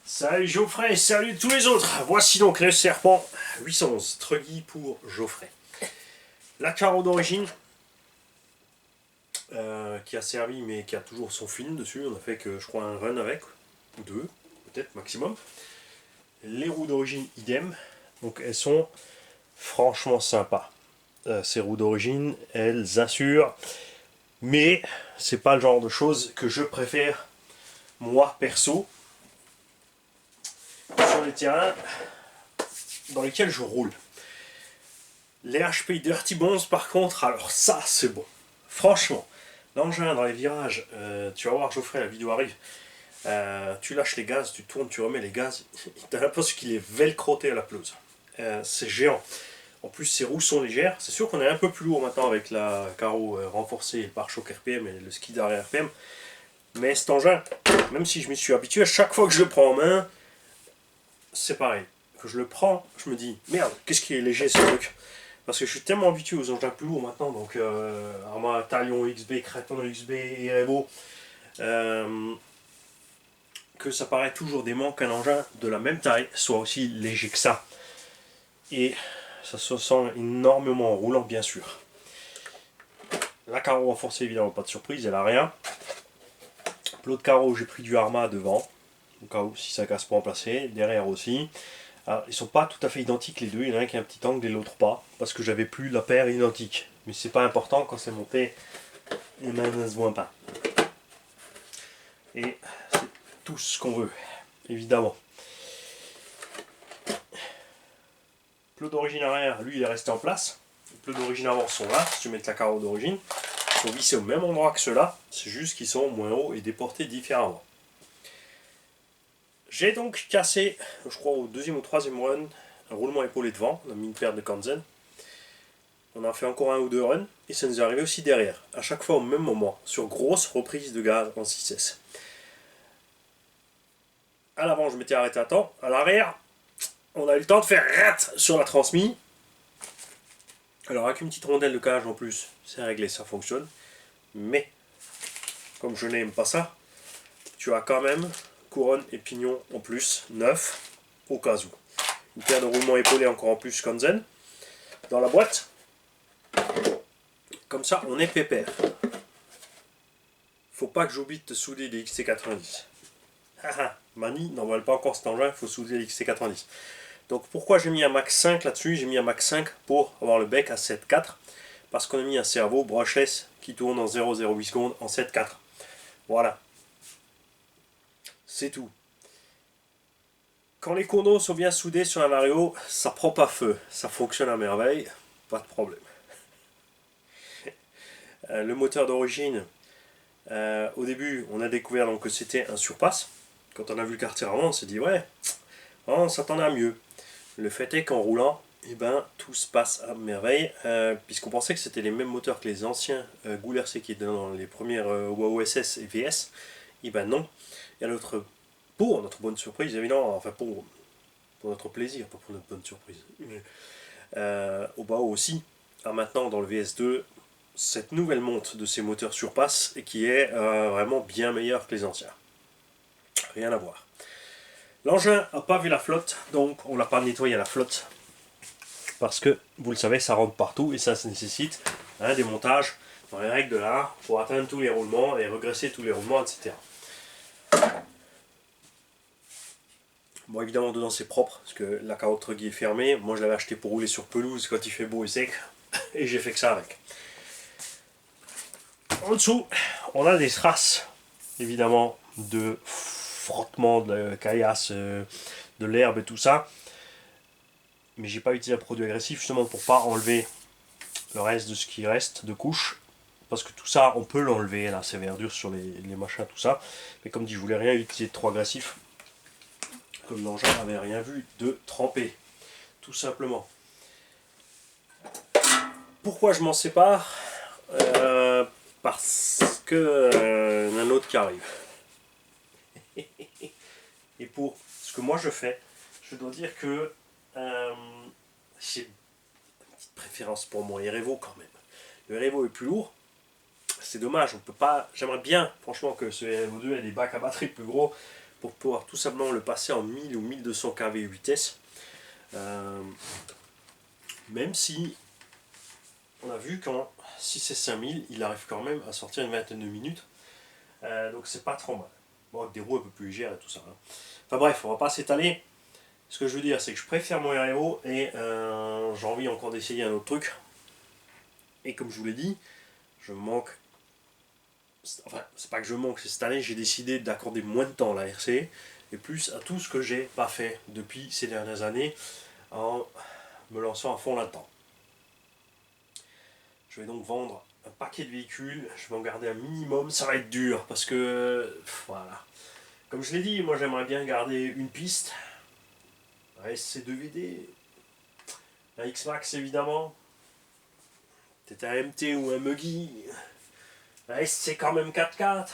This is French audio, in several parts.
Salut Geoffrey, salut tous les autres. Voici donc le serpent 811, Truggy pour Geoffrey. La carreau d'origine, qui a servi mais qui a toujours son film dessus. On a fait que je crois un run avec, ou deux, peut-être maximum. Les roues d'origine idem, donc elles sont franchement sympas. Ces roues d'origine, elles assurent, mais c'est pas le genre de choses que je préfère moi perso sur les terrains dans lesquels je roule. Les HP Dirty Bones par contre, alors ça c'est bon. Franchement, l'engin dans les virages, tu vas voir Geoffrey, la vidéo arrive, tu lâches les gaz, tu tournes, tu remets les gaz, t'as l'impression qu'il est velcroté à la pelouse. C'est géant. En plus ces roues sont légères, c'est sûr qu'on est un peu plus lourd maintenant avec la carreau renforcée, le pare-choc RPM et le ski d'arrière RPM. Mais cet engin, même si je m'y suis habitué, à chaque fois que je le prends en main, c'est pareil. Que je le prends, je me dis, merde, qu'est-ce qui est léger ce truc. Parce que je suis tellement habitué aux engins plus lourds maintenant, donc Arma, Talion XB, Kraton XB et Revo, que ça paraît toujours dément qu'un engin de la même taille soit aussi léger que ça. Et ça se sent énormément en roulant, bien sûr. La carreau renforcée, évidemment, pas de surprise, elle a rien. L'autre carreau, j'ai pris du Arma devant, au cas où si ça casse pour remplacer, derrière aussi. Alors, ils sont pas tout à fait identiques les deux, il y en a un qui a un petit angle et l'autre pas, parce que j'avais plus la paire identique. Mais c'est pas important, quand c'est monté, les mains ne se voient pas. Et c'est tout ce qu'on veut, évidemment. Le pneu d'origine arrière, lui, il est resté en place. Les pneus d'origine avant sont là, si tu mets la carreau d'origine. Ils sont vissés au même endroit que ceux-là, c'est juste qu'ils sont moins hauts et déportés différemment. J'ai donc cassé, je crois au deuxième ou troisième run, un roulement épaulé devant, on a mis une paire de Kanzen. On a fait encore un ou deux runs, et ça nous est arrivé aussi derrière, à chaque fois au même moment, sur grosse reprise de gaz en 6S. À l'avant, je m'étais arrêté à temps, à l'arrière, on a eu le temps de faire rat sur la transmise. Alors avec une petite rondelle de cage en plus, c'est réglé, ça fonctionne. Mais, comme je n'aime pas ça, tu as quand même couronne et pignon en plus, neuf, au cas où. Une paire de roulements épaulés encore en plus Kanzen dans la boîte. Comme ça, on est pépère. Faut pas que j'oublie de souder des XT90. Haha, Mani n'envoie pas encore cet engin, il faut souder les XT90. Donc pourquoi j'ai mis un Max 5 là-dessus? J'ai mis un Max 5 pour avoir le bec à 7.4. Parce qu'on a mis un cerveau brushless qui tourne en 0,08 secondes en 7.4. Voilà. C'est tout. Quand les courneaux sont bien soudés sur un Vario, ça prend pas feu. Ça fonctionne à merveille. Pas de problème. Le moteur d'origine, au début, on a découvert donc que c'était un surpasse. Quand on a vu le quartier avant, on s'est dit ouais, on s'attendait à mieux. Le fait est qu'en roulant, eh ben, tout se passe à merveille, puisqu'on pensait que c'était les mêmes moteurs que les anciens Gouler C qui étaient dans les premières OSS et VS. Et ben non. Et à pour notre bonne surprise, évidemment, enfin pour notre plaisir, pas pour notre bonne surprise. Mais, au bas aussi, maintenant dans le VS2, cette nouvelle monte de ces moteurs surpasse et qui est vraiment bien meilleure que les anciens. Rien à voir. L'engin n'a pas vu la flotte, donc on l'a pas nettoyé à la flotte. Parce que, vous le savez, ça rentre partout et ça nécessite un démontage dans les règles de l'art pour atteindre tous les roulements et regresser tous les roulements, etc. Bon, évidemment, dedans c'est propre parce que la carrosserie est fermée. Moi, je l'avais acheté pour rouler sur pelouse quand il fait beau et sec et j'ai fait que ça avec. En dessous, on a des traces, évidemment, de frottement, de la caillasse, de l'herbe et tout ça. Mais j'ai pas utilisé un produit agressif justement pour pas enlever le reste de ce qui reste de couche. Parce que tout ça, on peut l'enlever, là, ces verdures sur les machins, tout ça. Mais comme dit, je voulais rien utiliser de trop agressif. Comme l'engin n'avait rien vu de trempé. Tout simplement. Pourquoi je m'en sépare parce que y en a un autre qui arrive. Et pour ce que moi je fais, je dois dire que j'ai une petite préférence pour mon Revo quand même. Le Revo est plus lourd, c'est dommage, on peut pas. J'aimerais bien, franchement, que ce Revo 2 ait des bacs à batterie plus gros pour pouvoir tout simplement le passer en 1000 ou 1200 kV vitesse. Même si on a vu qu'en 6 et 5000, il arrive quand même à sortir une vingtaine de minutes. Donc c'est pas trop mal. Bon, avec des roues un peu plus légères et tout ça. Hein. Enfin bref, on va pas s'étaler. Ce que je veux dire, c'est que je préfère mon REO et j'ai envie encore d'essayer un autre truc. Et comme je vous l'ai dit, je manque. Enfin, c'est pas que je manque, c'est cette année j'ai décidé d'accorder moins de temps à la RC et plus à tout ce que j'ai pas fait depuis ces dernières années en me lançant à fond là-dedans. Je vais donc vendre un paquet de véhicules, je vais en garder un minimum, ça va être dur parce que voilà. Comme je l'ai dit, moi j'aimerais bien garder une piste, un SC2VD, un X-Max évidemment, peut-être un MT ou un Muggy, un SC quand même 4x4,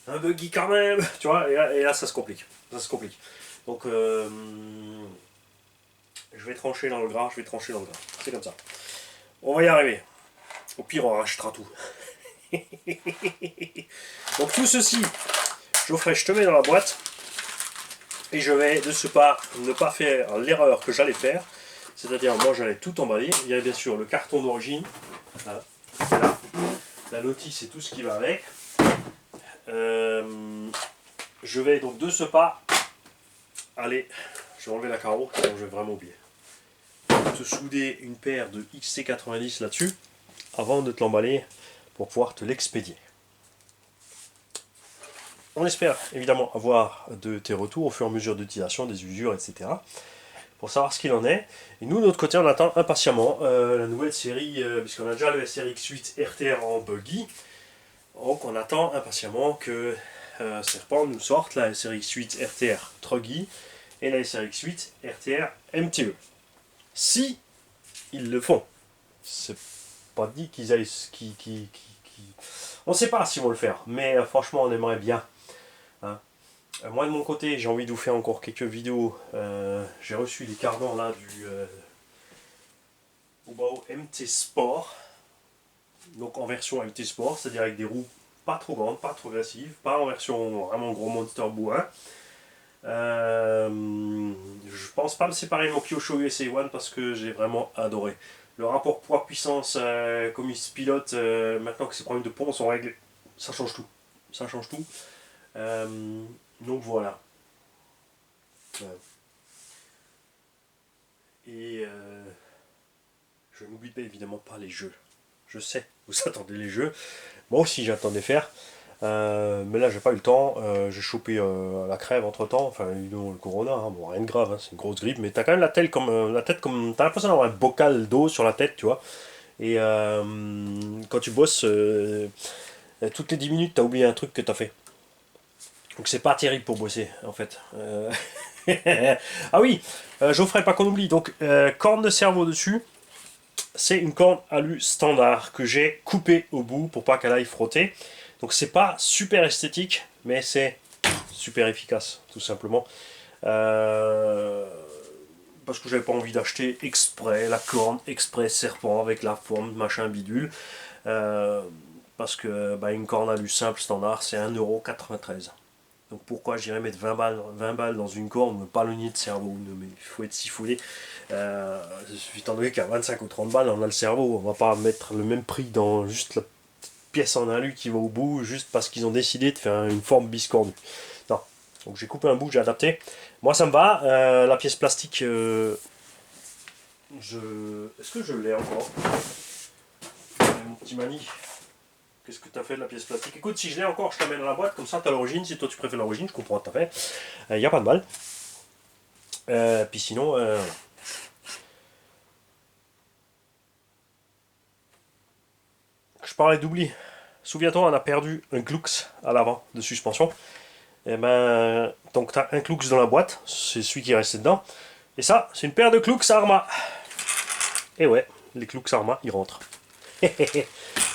un Buggy quand même, tu vois, et là ça se complique. Ça se complique. Donc je vais trancher dans le gras, c'est comme ça. On va y arriver. Au pire on rachètera tout. Donc tout ceci, Geoffrey, je te mets dans la boîte. Et je vais de ce pas ne pas faire l'erreur que j'allais faire. C'est-à-dire, moi j'allais tout emballer. Il y a bien sûr le carton d'origine. Là. La notice et tout ce qui va avec. Je vais donc de ce pas. Allez, je vais enlever la carreau, sinon je vais vraiment oublier. Te souder une paire de XC90 là-dessus. Avant de te l'emballer pour pouvoir te l'expédier. On espère évidemment avoir de tes retours au fur et à mesure d'utilisation, des usures, etc. Pour savoir ce qu'il en est. Et nous, de notre côté, on attend impatiemment la nouvelle série, puisqu'on a déjà le SRX8 RTR en buggy. Donc on attend impatiemment que Serpent nous sorte la SRX8 RTR Truggy et la SRX8 RTR MTE. Si ils le font. C'est pas dit qu'ils aillent... On ne sait pas s'ils vont le faire, mais franchement on aimerait bien. Hein. Moi de mon côté, j'ai envie de vous faire encore quelques vidéos. J'ai reçu des cardans là du Subaru MT Sport. Donc en version MT Sport, c'est-à-dire avec des roues pas trop grandes, pas trop agressives, pas en version vraiment gros monster bourrin. Je pense pas me séparer de mon Kyosho USA One parce que j'ai vraiment adoré. Le rapport poids-puissance, comme il se pilote, maintenant que ces problèmes de pont sont réglés, ça change tout. Ça change tout. Donc voilà. Et je n'oublie pas évidemment pas les jeux. Je sais, vous attendez les jeux. Moi aussi j'attendais faire. Mais là j'ai pas eu le temps. J'ai chopé la crève entre temps. Enfin, le corona, hein. Bon, rien de grave, hein. C'est une grosse grippe. Mais t'as quand même la tête comme. T'as l'impression d'avoir un bocal d'eau sur la tête, tu vois. Et quand tu bosses, toutes les 10 minutes t'as oublié un truc que t'as fait. Donc c'est pas terrible pour bosser en fait. Ah oui, Geoffrey, pas qu'on oublie. Donc corne de cerveau dessus. C'est une corne alu standard que j'ai coupée au bout pour pas qu'elle aille frotter. Donc c'est pas super esthétique, mais c'est super efficace, tout simplement. Parce que j'avais pas envie d'acheter exprès la corne, exprès serpent avec la forme, machin bidule. Parce que une corne alu simple standard, c'est 1,93 €. Donc pourquoi j'irais mettre 20 balles dans une corne, ne pas le nier de cerveau, mais il faut être siphonné. Étant donné qu'à 25 ou 30 balles, on a le cerveau, on va pas mettre le même prix dans juste la pièce en alu qui va au bout, juste parce qu'ils ont décidé de faire une forme biscornue. Non, donc j'ai coupé un bout, j'ai adapté. Moi ça me va, la pièce plastique, est-ce que je l'ai encore? Mon petit mani. Qu'est-ce que tu as fait de la pièce plastique? Écoute, si je l'ai encore, je t'amène dans la boîte, comme ça tu as l'origine. Si toi tu préfères l'origine, je comprends tout à fait. Il n'y a pas de mal. Puis sinon, je parlais d'oubli. Souviens-toi, on a perdu un Glux à l'avant de suspension. Et donc tu as un Glux dans la boîte, c'est celui qui est resté dedans. Et ça, c'est une paire de Glux Arma. Et ouais, les Glux Arma, ils rentrent.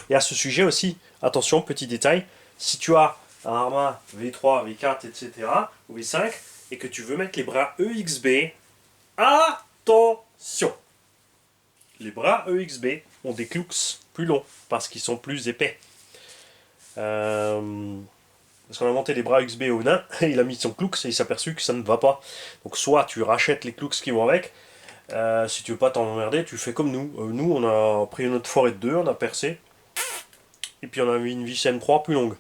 Et à ce sujet aussi, attention, petit détail, si tu as un Arma V3, V4, etc., ou V5, et que tu veux mettre les bras EXB, attention! Les bras EXB ont des clous plus longs, parce qu'ils sont plus épais. parce qu'on a monté les bras XB au nain, et il a mis son clous et il s'est aperçu que ça ne va pas. Donc soit tu rachètes les clous qui vont avec, si tu veux pas t'emmerder, tu fais comme nous. Nous, on a pris notre forêt de 2, on a percé, et puis on a mis une vis M3 plus longue,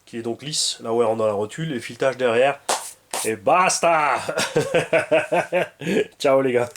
qui est donc lisse, là où elle rentre dans la rotule, et filetage derrière, et basta. Ciao les gars.